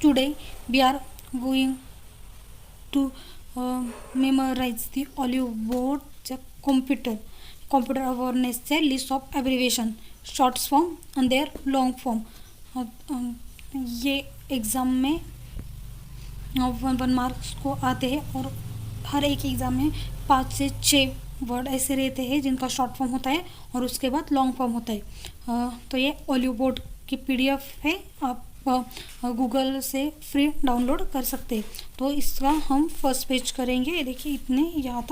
Today we are going to memorize the Olive बोर्डच्या computer awarenessचे list of abbreviation, short form and their long form. ये exam में 1 marks को आते हैं और हर एक एग्ज़ाम में 5 से 6 वर्ड ऐसे रहते हैं जिनका शॉर्ट फॉर्म होता है और उसके बाद लॉन्ग फॉर्म होता है। तो ये ओलिव बोर्ड की PDF है, आप गूगल से फ्री डाउनलोड कर सकते हैं। तो इसका हम फर्स्ट पेज करेंगे। ये देखिए इतने यहाँ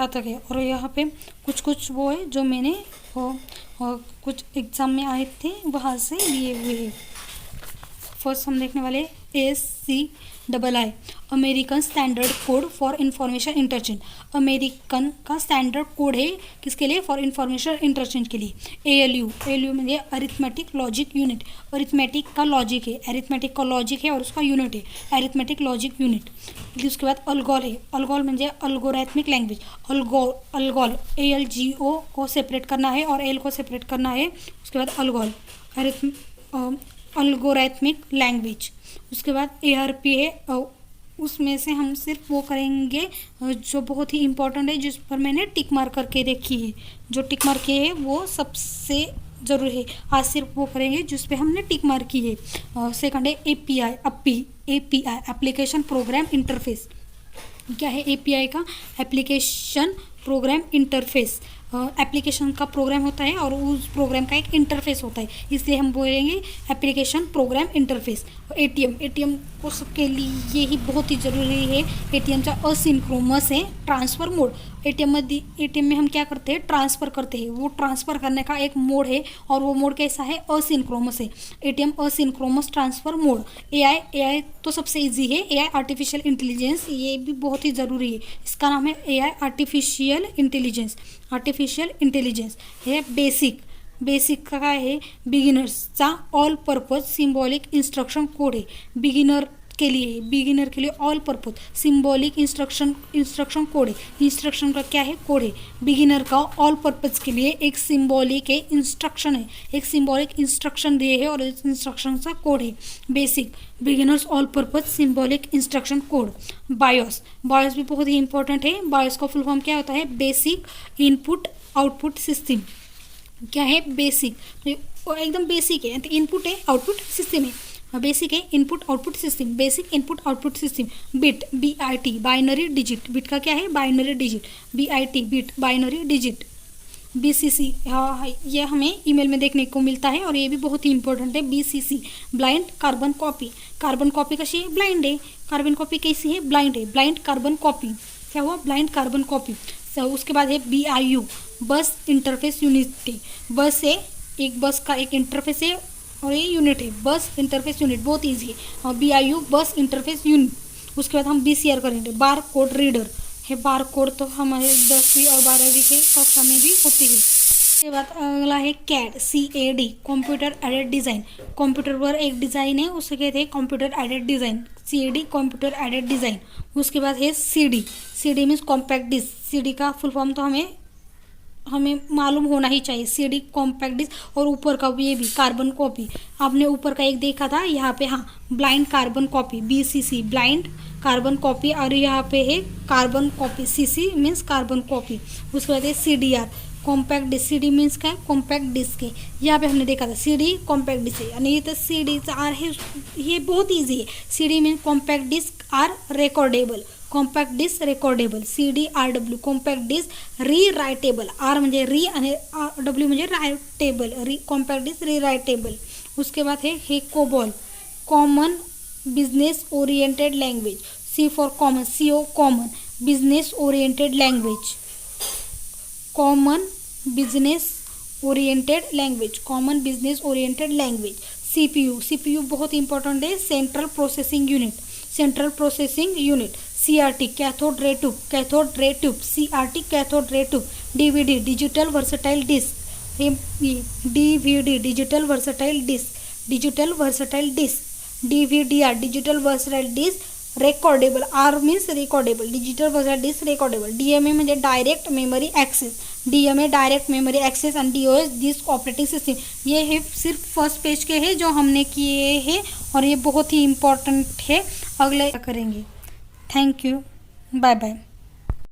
तक है और यहाँ पे कुछ वो है जो मैंने कुछ एग्ज़ाम में आए थे वहाँ से लिए हुए हैं। फर्स्ट हम देखने वाले ASCII, American standard code for information interchange. American का स्टैंडर्ड कोड है किसके लिए? फॉर इंफॉर्मेशन इंटरचेंज के लिए। ALU म्हणजे अरिथमेटिक लॉजिक यूनिट। अरिथमेटिक का लॉजिक है, अरिथमेटिक का लॉजिक है और उसका यूनिट है अरिथमेटिक लॉजिक यूनिट। उसके बाद अल्गोल है, अल्गोल म्हणजे अल्गोरिथमिक लैंग्वेज। अल्गोल ALGO को सेपरेट करना है और एल को सेपरेट करना है। उसके बाद अल्गोल अल्गोरिथमिक लैंग्वेज। उसके बाद ARP है, उसमें से हम सिर्फ वो करेंगे जो बहुत ही इम्पोर्टेंट है, जिस पर मैंने टिक मार्क करके देखी है। जो टिक मार्क किए है वो सबसे ज़रूरी है, आज सिर्फ वो करेंगे जिस पे हमने टिक मार्क की है। सेकंड है API, एप्लीकेशन प्रोग्राम इंटरफेस। क्या है API का? Application program interface. एप्लीकेशन का प्रोग्राम होता है और उस प्रोग्राम का एक इंटरफेस होता है, इसलिए हम बोलेंगे एप्लीकेशन प्रोग्राम इंटरफेस। ATM को सबके लिए ही बहुत ही ज़रूरी है। ATMचा असिंक्रोनस है ट्रांसफ़र मोड। ATM में हम क्या करते हैं? ट्रांसफ़र करते हैं। वो ट्रांसफ़र करने का एक मोड है और वो मोड कैसा है? असिंक्रोनस है। ATM asynchronous transfer mode. AI तो सबसे इजी है। AI आर्टिफिशियल इंटेलिजेंस, ये भी बहुत ही ज़रूरी है। इसका नाम है AI आर्टिफिशियल इंटेलिजेंस। हे बेसिक का काय आहे? बिगिनर्सचा all purpose symbolic instruction code है। बिगिनर के लिए all purpose symbolic instruction code है। इंस्ट्रक्शन का क्या है? कोड है। बिगिनर का ऑल पर्पज के लिए एक सिम्बॉलिक इंस्ट्रक्शन है, एक सिम्बॉलिक इंस्ट्रक्शन दिए है और इस इंस्ट्रक्शन का कोड है basic. Beginners all purpose symbolic instruction code. BIOS भी बहुत ही इंपॉर्टेंट है। बायोस का फुल फॉर्म क्या होता है? Basic input output system. क्या है? बेसिक, एकदम बेसिक है। इनपुट है, आउटपुट सिस्टम है। बेसिक है input output system, basic input output system. Bit BIT binary digit. Bit का क्या है? Binary digit. BIT bit binary digit. BCC ये हमें ईमेल में देखने को मिलता है और ये भी बहुत ही इंपॉर्टेंट है। BCC blind carbon copy. Carbon copy कशी है? ब्लाइंड है। कार्बन कॉपी कैसी है? ब्लाइंड है। Blind carbon copy. क्या हुआ? Blind carbon copy. उसके बाद है BIU बस इंटरफेस यूनिट। बस है, एक बस का एक इंटरफेस है और ये यूनिट है, बस इंटरफेस यूनिट, बहुत इजी है। और BIU बस इंटरफेस यूनिट। उसके बाद हम BCR करेंगे, बार कोड रीडर है। बार कोड तो हमारे 10वीं और 12वीं के कक्षा में भी होती है। उसके बाद अगला है CAD computer aided design. Computer पर एक डिज़ाइन है, उसे कहते हैं computer aided design. CAD computer aided design. उसके बाद है CD means compact disc. CD का फुल फॉर्म तो हमें मालूम होना ही चाहिए। CD compact disc. और ऊपर का ये भी कार्बन कॉपी, आपने ऊपर का एक देखा था यहाँ पे, हाँ, blind carbon copy. BCC blind carbon copy और यहाँ पे है carbon copy. CC means carbon copy. उसके बाद है CDR compact disc. CD means क्या है? कॉम्पैक्ट डिस्क है। यहाँ पे हमने देखा था CD कॉम्पैक्ट डिस्क है, यानी ये तो CD आर है, ये बहुत ईजी है। CD means compact disc R recordable. Compact disc recordable. CDRW compact disc rewritable. R म्हणजे री आणि W म्हणजे रायटेबल। Compact disc रीरायटेबल। उसके बाद है COBOL common business oriented language. C for common, CO common business oriented language. Common business oriented language. CPU बहुत important है, central processing unit. CRT cathode ray tube. CRT cathode ray tube. DVD digital versatile disc. DVD digital versatile disc. DVDR digital versatile disc. Recordable, R means recordable, digital version disc recordable, DMA म्हणजे direct memory access, DMA direct memory access and DOS disk operating system. ये है सिर्फ first page के हैं जो हमने किए हैं और ये बहुत ही इम्पोर्टेंट है, अगले करेंगे। Thank you, bye bye.